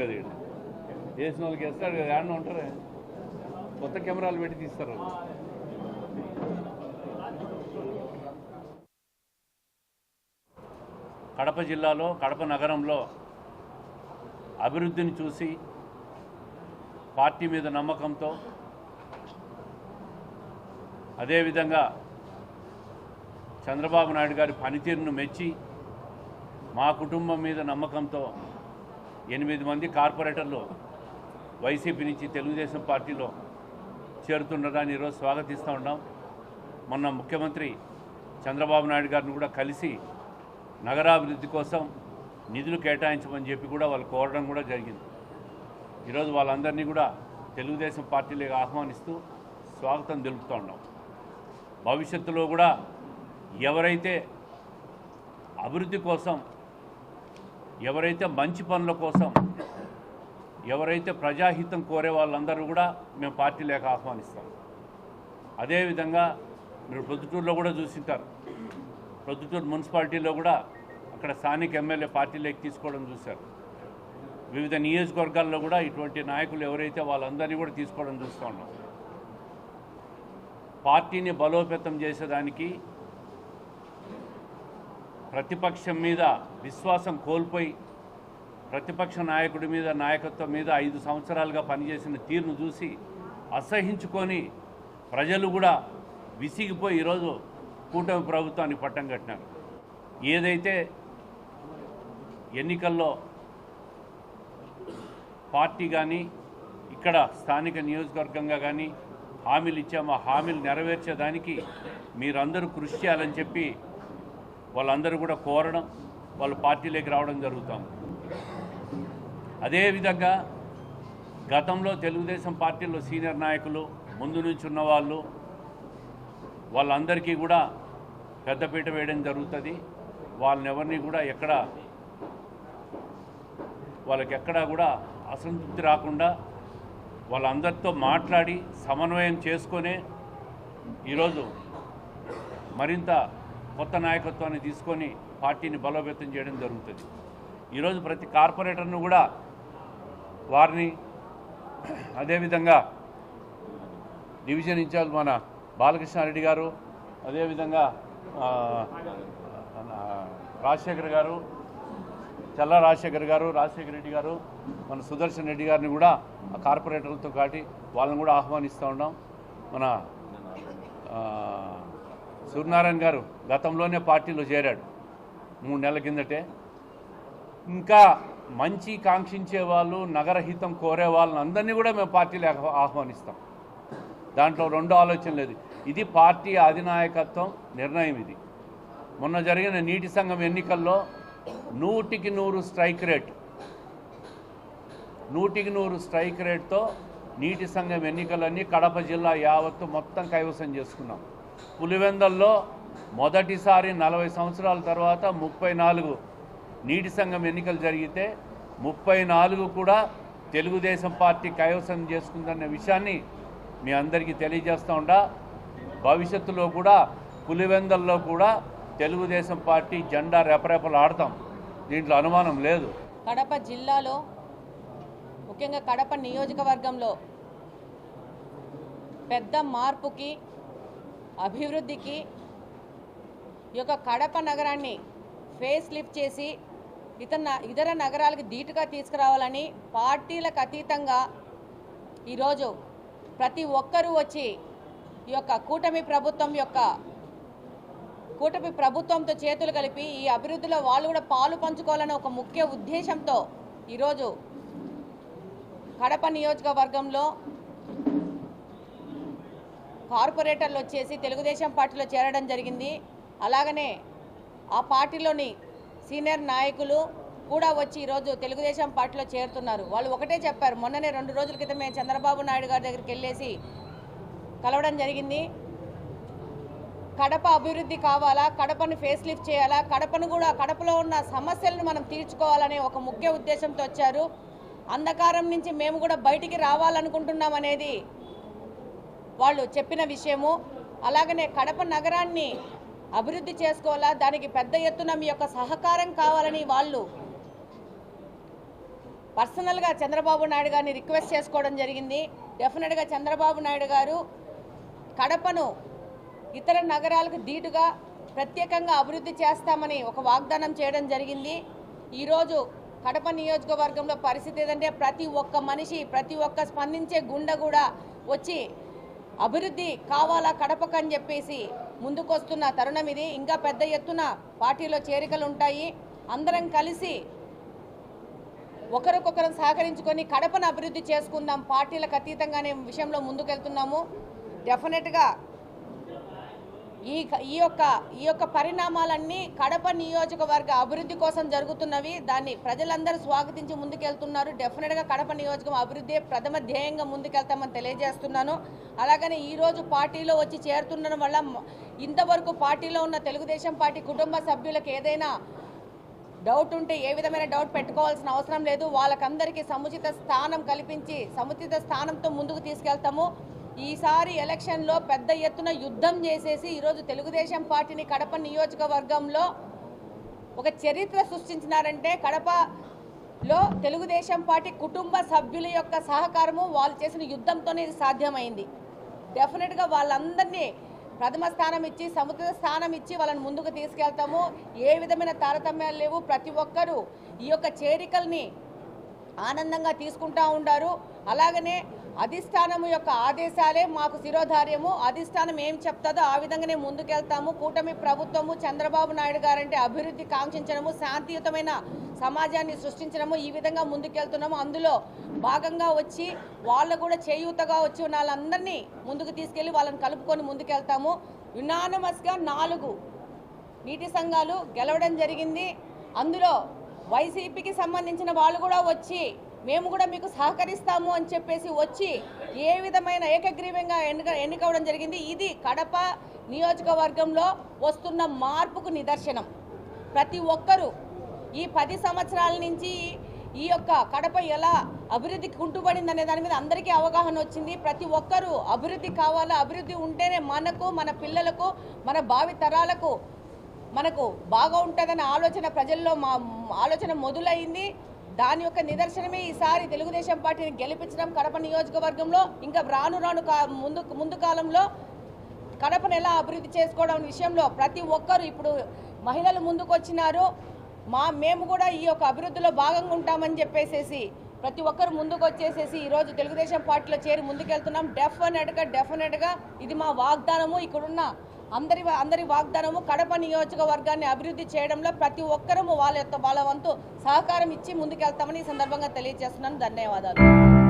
కదా వీడు వేసిన వాళ్ళకి వేస్తాడు కదా ఏమన్నా ఉంటారు కొత్త కెమెరాలు పెట్టి తీస్తారు. కడప జిల్లాలో కడప నగరంలో అభివృద్ధిని చూసి పార్టీ మీద నమ్మకంతో అదేవిధంగా చంద్రబాబు నాయుడు గారి పనితీరును మెచ్చి మా కుటుంబం మీద నమ్మకంతో 8 మంది కార్పొరేటర్లు వైసీపీ నుంచి తెలుగుదేశం పార్టీలో చేరుతుండడాన్ని ఈరోజు స్వాగతిస్తూ ఉన్నాం. మొన్న ముఖ్యమంత్రి చంద్రబాబు నాయుడు గారిని కూడా కలిసి నగరాభివృద్ధి కోసం నిధులు కేటాయించమని చెప్పి కూడా వాళ్ళు కోరడం కూడా జరిగింది. ఈరోజు వాళ్ళందరినీ కూడా తెలుగుదేశం పార్టీలోకి ఆహ్వానిస్తూ స్వాగతం తెలుపుతూ ఉన్నాం. భవిష్యత్తులో కూడా ఎవరైతే అభివృద్ధి కోసం, ఎవరైతే మంచి పనుల కోసం, ఎవరైతే ప్రజాహితం కోరే వాళ్ళందరూ కూడా మేము పార్టీలోకి ఆహ్వానిస్తాం. అదేవిధంగా మీరు ప్రొద్దుటూరులో కూడా చూసింటారు. ప్రొద్దుటూరు మున్సిపాలిటీలో కూడా అక్కడ స్థానిక ఎమ్మెల్యే పార్టీలోకి తీసుకోవడం చూశారు. వివిధ నియోజకవర్గాల్లో కూడా ఇటువంటి నాయకులు ఎవరైతే వాళ్ళందరినీ కూడా తీసుకోవడం చూస్తూ ఉన్నాం. పార్టీని బలోపేతం చేసేదానికి ప్రతిపక్షం మీద విశ్వాసం కోల్పోయి ప్రతిపక్ష నాయకుడి మీద నాయకత్వం మీద 5 సంవత్సరాలుగా పనిచేసిన తీరును చూసి అసహించుకొని ప్రజలు కూడా విసిగిపోయి ఈరోజు కూటమి ప్రభుత్వాన్ని పట్టం కట్టినారు. ఏదైతే ఎన్నికల్లో పార్టీ కానీ ఇక్కడ స్థానిక నియోజకవర్గంగా కానీ హామీలు ఇచ్చామో ఆ హామీలు నెరవేర్చేదానికి మీరందరూ కృషి చేయాలని చెప్పి వాళ్ళందరూ కూడా కోరడం, వాళ్ళు పార్టీలోకి రావడం జరుగుతాం. అదేవిధంగా గతంలో తెలుగుదేశం పార్టీలో సీనియర్ నాయకులు ముందు నుంచి ఉన్నవాళ్ళు వాళ్ళందరికీ కూడా పెద్దపీట వేయడం జరుగుతుంది. వాళ్ళని ఎవరిని కూడా వాళ్ళకెక్కడా కూడా అసంతృప్తి రాకుండా వాళ్ళందరితో మాట్లాడి సమన్వయం చేసుకొనే ఈరోజు మరింత కొత్త నాయకత్వాన్ని తీసుకొని పార్టీని బలోపేతం చేయడం జరుగుతుంది. ఈరోజు ప్రతి కార్పొరేటర్ను కూడా వారిని అదేవిధంగా డివిజన్ ఇన్ఛార్జ్ మన బాలకృష్ణారెడ్డి గారు, అదేవిధంగా రాజశేఖర్ గారు, చల్ల రాజశేఖర్ గారు, రాజశేఖర రెడ్డి గారు, మన సుదర్శన్ రెడ్డి గారిని కూడా ఆ కార్పొరేటర్లతో కాటి వాళ్ళని కూడా ఆహ్వానిస్తూ ఉన్నాం. మన సూర్యనారాయణ గారు గతంలోనే పార్టీలో చేరాడు 3 నెలల కిందటే. ఇంకా మంచి కాంక్షించే వాళ్ళు, నగరహితం కోరే వాళ్ళని అందరినీ కూడా మేము పార్టీలో ఆహ్వానిస్తాం. దాంట్లో 2 ఆలోచన లేదు. ఇది పార్టీ అధినాయకత్వం నిర్ణయం. ఇది మొన్న జరిగిన నీటి సంఘం ఎన్నికల్లో 100కి 100 స్ట్రైక్ రేట్, 100కి 100 స్ట్రైక్ రేట్తో నీటి సంఘం ఎన్నికలన్నీ కడప జిల్లా యావత్తు మొత్తం కైవసం చేసుకున్నాం. పులివెందల్లో మొదటిసారి 40 సంవత్సరాల తర్వాత 34 నీటి సంఘం ఎన్నికలు జరిగితే 34 కూడా తెలుగుదేశం పార్టీ కైవసం చేసుకుందన్న విషయాన్ని మీ అందరికీ తెలియజేస్తూ ఉండా. భవిష్యత్తులో కూడా పులివెందల్లో కూడా తెలుగుదేశం పార్టీ జెండా రెపరెపలు ఆడతాం, దీంట్లో అనుమానం లేదు. కడప జిల్లాలో ముఖ్యంగా కడప నియోజకవర్గంలో పెద్ద మార్పుకి, అభివృద్ధికి ఈ యొక్క కడప నగరాన్ని ఫేస్ లిఫ్ట్ చేసి ఇతర నగరాలకు ధీటుగా తీసుకురావాలని పార్టీలకు అతీతంగా ఈరోజు ప్రతి ఒక్కరూ వచ్చి ఈ యొక్క కూటమి ప్రభుత్వంతో చేతులు కలిపి ఈ అభివృద్ధిలో వాళ్ళు కూడా పాలు పంచుకోవాలనే ఒక ముఖ్య ఉద్దేశంతో ఈరోజు కడప నియోజకవర్గంలో కార్పొరేటర్లు వచ్చేసి తెలుగుదేశం పార్టీలో చేరడం జరిగింది. అలాగనే ఆ పార్టీలోని సీనియర్ నాయకులు కూడా వచ్చి ఈరోజు తెలుగుదేశం పార్టీలో చేరుతున్నారు. వాళ్ళు ఒకటే చెప్పారు. మొన్ననే 2 రోజుల క్రితమే చంద్రబాబు నాయుడు గారి దగ్గరికి వెళ్ళేసి కలవడం జరిగింది. కడప అభివృద్ధి కావాలా, కడపను ఫేస్ లిఫ్ట్ చేయాలా, కడపలో ఉన్న సమస్యలను మనం తీర్చుకోవాలనే ఒక ముఖ్య ఉద్దేశంతో వచ్చారు. అంధకారం నుంచి మేము కూడా బయటికి రావాలనుకుంటున్నాం అనేది వాళ్ళు చెప్పిన విషయము. అలాగనే కడప నగరాన్ని అభివృద్ధి చేసుకోవాలా, దానికి పెద్ద ఎత్తున మీ యొక్క సహకారం కావాలని వాళ్ళు పర్సనల్గా చంద్రబాబు నాయుడు గారిని రిక్వెస్ట్ చేసుకోవడం జరిగింది. డెఫినెట్గా చంద్రబాబు నాయుడు గారు కడపను ఇతర నగరాలకు ధీటుగా ప్రత్యేకంగా అభివృద్ధి చేస్తామని ఒక వాగ్దానం చేయడం జరిగింది. ఈరోజు కడప నియోజకవర్గంలో పరిస్థితి ఏదంటే ప్రతి ఒక్క మనిషి, ప్రతి ఒక్క స్పందించే గుండె కూడా వచ్చి అభివృద్ధి కావాలా కడపకని చెప్పేసి ముందుకొస్తున్న తరుణం ఇది. ఇంకా పెద్ద ఎత్తున పార్టీలో చేరికలు ఉంటాయి. అందరం కలిసి ఒకరికొకరం సహకరించుకొని కడపను అభివృద్ధి చేసుకుందాం, పార్టీలకు అతీతంగానే విషయంలో ముందుకెళ్తున్నాము. డెఫినెట్గా ఈ యొక్క పరిణామాలన్నీ కడప నియోజకవర్గ అభివృద్ధి కోసం జరుగుతున్నవి. దాన్ని ప్రజలందరూ స్వాగతించి ముందుకెళ్తున్నారు. డెఫినెట్గా కడప నియోజకవర్గం అభివృద్ధి ప్రథమ ధ్యేయంగా ముందుకెళ్తామని తెలియజేస్తున్నాను. అలాగనే ఈరోజు పార్టీలో వచ్చి చేరుతుండడం వల్ల ఇంతవరకు పార్టీలో ఉన్న తెలుగుదేశం పార్టీ కుటుంబ సభ్యులకు ఏదైనా డౌట్ ఉంటే ఏ విధమైన డౌట్ పెట్టుకోవాల్సిన అవసరం లేదు. వాళ్ళకందరికీ సముచిత స్థానం కల్పించి సముచిత స్థానంతో ముందుకు తీసుకెళ్తాము. ఈసారి ఎలక్షన్లో పెద్ద ఎత్తున యుద్ధం చేసేసి ఈరోజు తెలుగుదేశం పార్టీని కడప నియోజకవర్గంలో ఒక చరిత్ర సృష్టించినారంటే కడపలో తెలుగుదేశం పార్టీ కుటుంబ సభ్యుల యొక్క సహకారము, వాళ్ళు చేసిన యుద్ధంతోనే ఇది సాధ్యమైంది. డెఫినెట్గా వాళ్ళందరినీ ప్రథమ స్థానం ఇచ్చి సముచిత స్థానం ఇచ్చి వాళ్ళని ముందుకు తీసుకెళ్తాము. ఏ విధమైన తారతమ్యాలు లేవు. ప్రతి ఒక్కరూ ఈ యొక్క చేరికల్ని ఆనందంగా తీసుకుంటూ ఉంటారు. అలాగనే అధిష్టానము యొక్క ఆదేశాలే మాకు శిరోధార్యము. అధిష్టానం ఏం చెప్తాదో ఆ విధంగానే ముందుకెళ్తాము. కూటమి ప్రభుత్వము, చంద్రబాబు నాయుడు గారంటే అభివృద్ధి కాంక్షించడము, శాంతియుతమైన సమాజాన్ని సృష్టించడము, ఈ విధంగా ముందుకెళ్తున్నాము. అందులో భాగంగా వచ్చి వాళ్ళు కూడా చేయూతగా వచ్చి ఉన్న వాళ్ళందరినీ ముందుకు తీసుకెళ్ళి వాళ్ళని కలుపుకొని ముందుకెళ్తాము. యునానిమస్గా 4 నీటి సంఘాలు గెలవడం జరిగింది. అందులో వైసీపీకి సంబంధించిన వాళ్ళు కూడా వచ్చి మేము కూడా మీకు సహకరిస్తాము అని చెప్పేసి వచ్చి ఏ విధమైన ఏకగ్రీవంగా ఎన్నికవడం జరిగింది. ఇది కడప నియోజకవర్గంలో వస్తున్న మార్పుకు నిదర్శనం. ప్రతి ఒక్కరూ ఈ 10 సంవత్సరాల నుంచి ఈ యొక్క కడప ఎలా అభివృద్ధికి కుంటుపడింది అనే దాని మీద అందరికీ అవగాహన వచ్చింది. ప్రతి ఒక్కరూ అభివృద్ధి కావాలా, అభివృద్ధి ఉంటేనే మనకు, మన పిల్లలకు, మన భావి తరాలకు మనకు బాగా ఉంటుందనే ఆలోచన ప్రజల్లో ఆలోచన మొదలైంది. దాని యొక్క నిదర్శనమే ఈసారి తెలుగుదేశం పార్టీని గెలిపించడం కడప నియోజకవర్గంలో. ఇంకా రాను ముందు కాలంలో కడపను ఎలా అభివృద్ధి చేసుకోవడం విషయంలో ప్రతి ఒక్కరు ఇప్పుడు మహిళలు ముందుకు వచ్చినారు. మేము కూడా ఈ యొక్క అభివృద్ధిలో భాగంగా ఉంటామని చెప్పేసి ప్రతి ఒక్కరు ముందుకు వచ్చేసేసి ఈరోజు తెలుగుదేశం పార్టీలో చేరి ముందుకెళ్తున్నాం. డెఫినెట్గా ఇది మా వాగ్దానము. ఇక్కడున్న అందరి వాగ్దానము కడప నియోజకవర్గాన్ని అభివృద్ధి చేయడంలో ప్రతి ఒక్కరూ వాళ్ళ వంతు సహకారం ఇచ్చి ముందుకెళ్తామని ఈ సందర్భంగా తెలియజేస్తున్నాను. ధన్యవాదాలు.